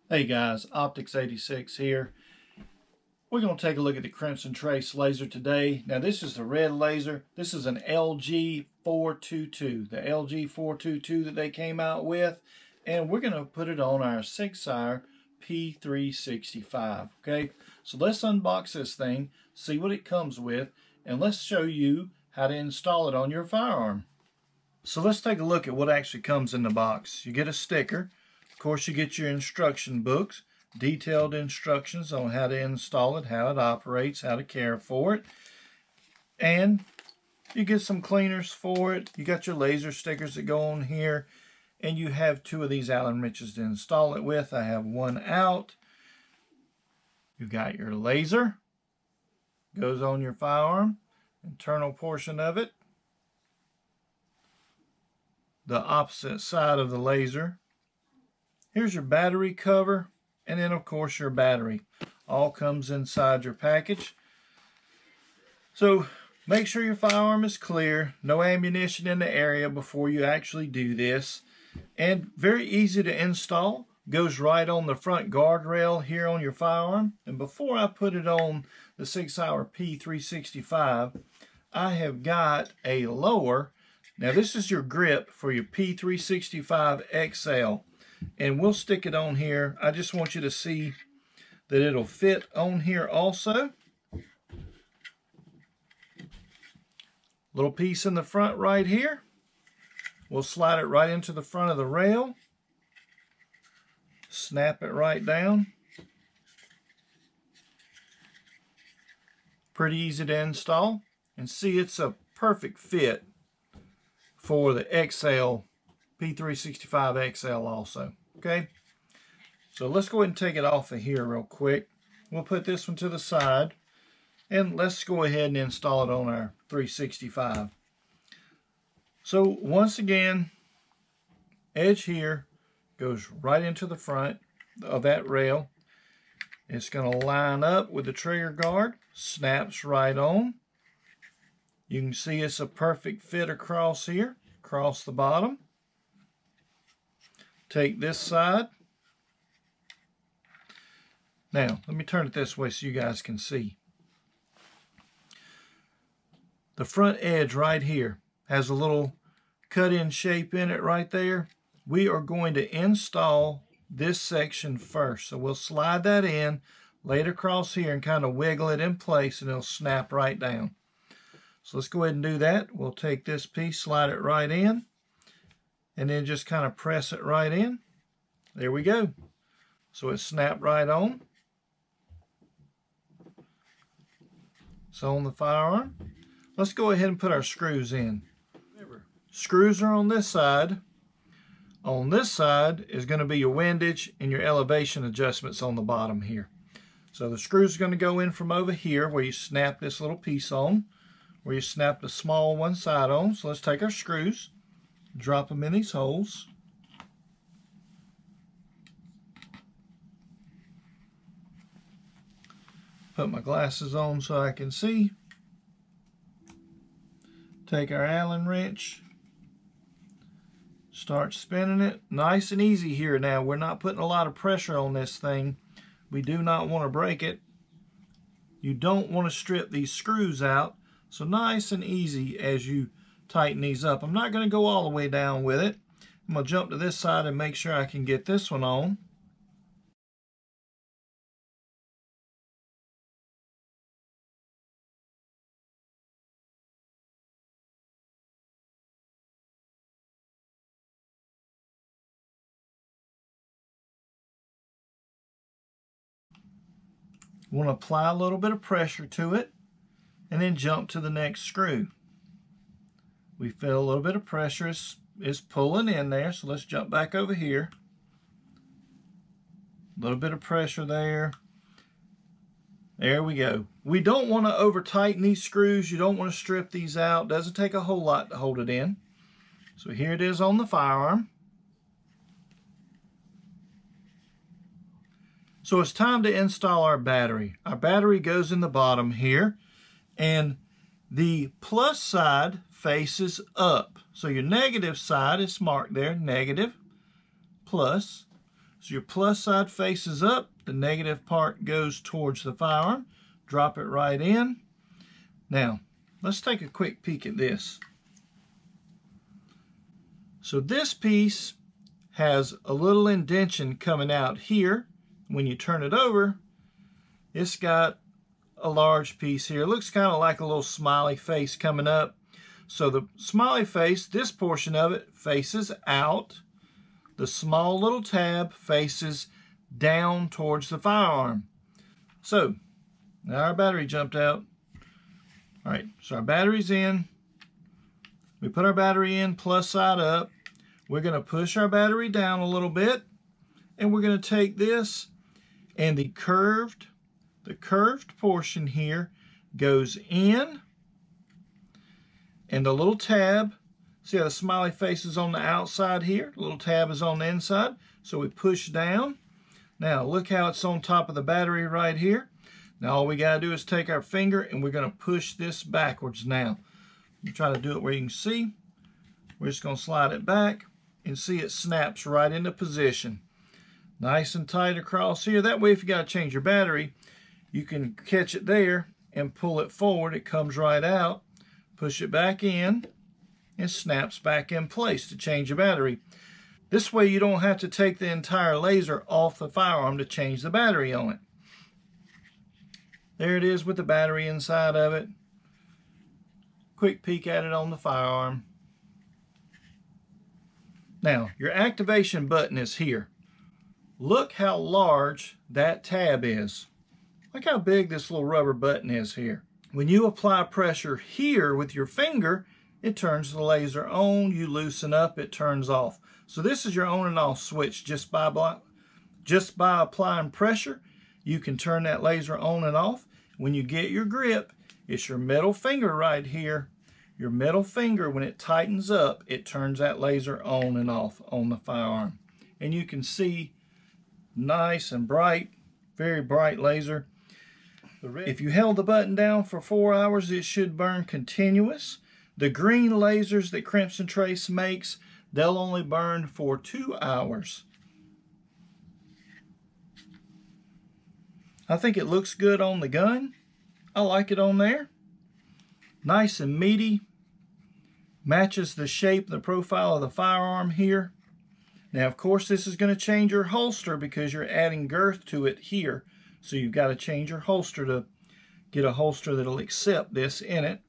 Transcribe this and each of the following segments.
Hey guys, Optics86 here. We're going to take a look at the Crimson Trace laser today. Now this is the red laser. This is an LG422, the LG422 that they came out with. And we're going to put it on our Sig Sauer P365, okay? So let's unbox this thing, see what it comes with, and let's show you how to install it on your firearm. So let's take a look at what actually comes in the box. You get a sticker. Of course, you get your instruction books, detailed instructions on how to install it, how it operates, how to care for it. And you get some cleaners for it. You got your laser stickers that go on here. And you have two of these Allen wrenches to install it with. I have one out. You've got your laser. Goes on your firearm. Internal portion of it. The opposite side of the laser. Here's your battery cover, and then of course your battery. All comes inside your package. So make sure your firearm is clear, no ammunition in the area before you actually do this. And very easy to install. Goes right on the front guardrail here on your firearm. And before I put it on the Sig Sauer P365, I have got a lower. Now this is your grip for your P365XL. And we'll stick it on here. I just want you to see that it'll fit on here also. Little piece in the front right here. We'll slide it right into the front of the rail. Snap it right down. Pretty easy to install. And see, it's a perfect fit for the XL P365XL also. Okay, so let's go ahead and take it off of here real quick. We'll put this one to the side, and let's go ahead and install it on our 365. So once again, edge here goes right into the front of that rail. It's going to line up with the trigger guard, snaps right on. You can see it's a perfect fit across here, across the bottom. Take this side. Now, let me turn it this way so you guys can see. The front edge right here has a little cut-in shape in it right there. We are going to install this section first. So we'll slide that in, lay it across here, and kind of wiggle it in place, and it'll snap right down. So let's go ahead and do that. We'll take this piece, slide it right in, and then just kind of press it right in. There we go. So it snapped right on. So on the firearm. Let's go ahead and put our screws in. Remember, screws are on this side. On this side is going to be your windage and your elevation adjustments on the bottom here. So the screws are going to go in from over here where you snap this little piece on, where you snap the small one side on. So let's take our screws, drop them in these holes. Put my glasses on so I can see. Take our Allen wrench. Start spinning it. Nice and easy here now. We're not putting a lot of pressure on this thing. We do not want to break it. You don't want to strip these screws out. So nice and easy as you tighten these up. I'm not going to go all the way down with it. I'm going to jump to this side and make sure I can get this one on. Want to apply a little bit of pressure to it and then jump to the next screw. We feel a little bit of pressure is pulling in there, so let's jump back over here. A little bit of pressure there. There we go. We don't want to over tighten these screws. You don't want to strip these out. Doesn't take a whole lot to hold it in. So here it is on the firearm. So it's time to install our battery. Our battery goes in the bottom here, and the plus side faces up. So your negative side is marked there, negative, plus. So your plus side faces up, the negative part goes towards the firearm. Drop it right in. Now, let's take a quick peek at this. So this piece has a little indentation coming out here. When you turn it over, it's got a large piece here. It looks kind of like a little smiley face coming up. So the smiley face, this portion of it faces out. The small little tab faces down towards the firearm. So now our battery jumped out. All right, so our battery's in. We put our battery in plus side up. We're going to push our battery down a little bit, and we're going to take this, and the curved portion here goes in, and the little tab, see how the smiley face is on the outside here? The little tab is on the inside, so we push down. Now look how it's on top of the battery right here. Now all we got to do is take our finger, and we're going to push this backwards now. I'm trying to do it where you can see. We're just going to slide it back, and see it snaps right into position. Nice and tight across here. That way if you got to change your battery, you can catch it there and pull it forward. It comes right out. Push it back in and snaps back in place to change your battery. This way you don't have to take the entire laser off the firearm to change the battery on it. There it is with the battery inside of it. Quick peek at it on the firearm. Now, your activation button is here. Look how large that tab is. Look how big this little rubber button is here. When you apply pressure here with your finger, it turns the laser on. You loosen up, it turns off. So this is your on and off switch. Just by applying pressure, you can turn that laser on and off. When you get your grip, it's your middle finger right here. Your middle finger, when it tightens up, it turns that laser on and off on the firearm. And you can see nice and bright, very bright laser. If you held the button down for 4 hours, it should burn continuous. The green lasers that Crimson Trace makes, they'll only burn for 2 hours. I think it looks good on the gun. I like it on there. Nice and meaty. Matches the shape and the profile of the firearm here. Now, of course, this is going to change your holster because you're adding girth to it here. So you've got to change your holster to get a holster that'll accept this in it.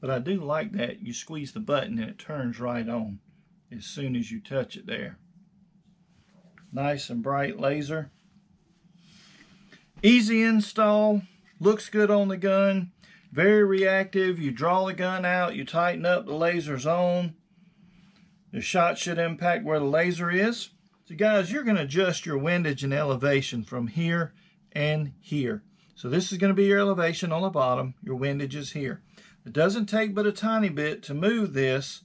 But I do like that. You squeeze the button and it turns right on as soon as you touch it there. Nice and bright laser. Easy install. Looks good on the gun. Very reactive. You draw the gun out, you tighten up, the laser's on. The shot should impact where the laser is. So guys, you're going to adjust your windage and elevation from here and here. So this is going to be your elevation on the bottom. Your windage is here. It doesn't take but a tiny bit to move this.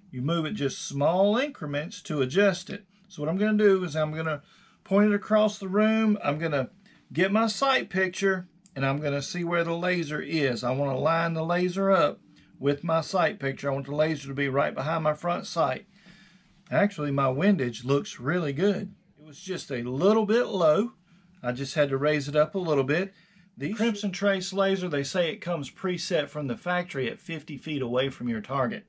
You move it just small increments to adjust it. So what I'm going to do is I'm going to point it across the room. I'm going to get my sight picture, and I'm going to see where the laser is. I want to line the laser up with my sight picture. I want the laser to be right behind my front sight. Actually, my windage looks really good. It was just a little bit low. I just had to raise it up a little bit. The Crimson Trace laser, they say it comes preset from the factory at 50 feet away from your target.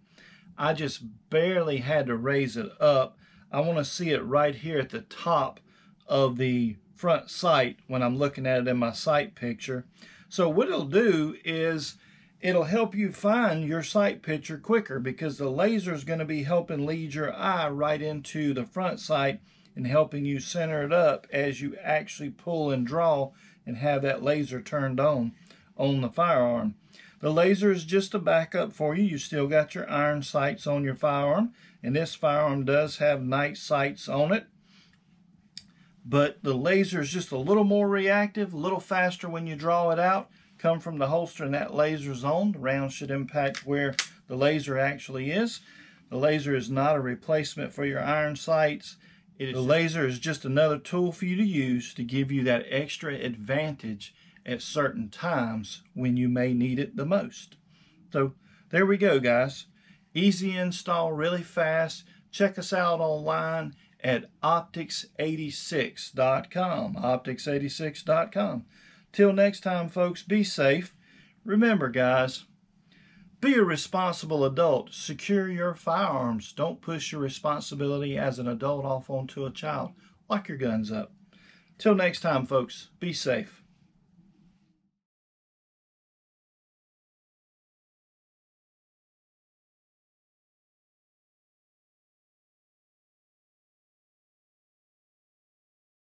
I just barely had to raise it up. I want to see it right here at the top of the front sight when I'm looking at it in my sight picture. So what it'll do is it'll help you find your sight picture quicker because the laser is going to be helping lead your eye right into the front sight and helping you center it up as you actually pull and draw and have that laser turned on the firearm. The laser is just a backup for you. You still got your iron sights on your firearm, and this firearm does have night sights on it. But the laser is just a little more reactive, a little faster when you draw it out. Come from the holster and that laser's on. The round should impact where the laser actually is. The laser is not a replacement for your iron sights. The laser is just another tool for you to use to give you that extra advantage at certain times when you may need it the most. So there we go, guys. Easy install, really fast. Check us out online at optics86.com. Optics86.com. Till next time, folks, be safe. Remember, guys, be a responsible adult. Secure your firearms. Don't push your responsibility as an adult off onto a child. Lock your guns up. Till next time, folks, be safe.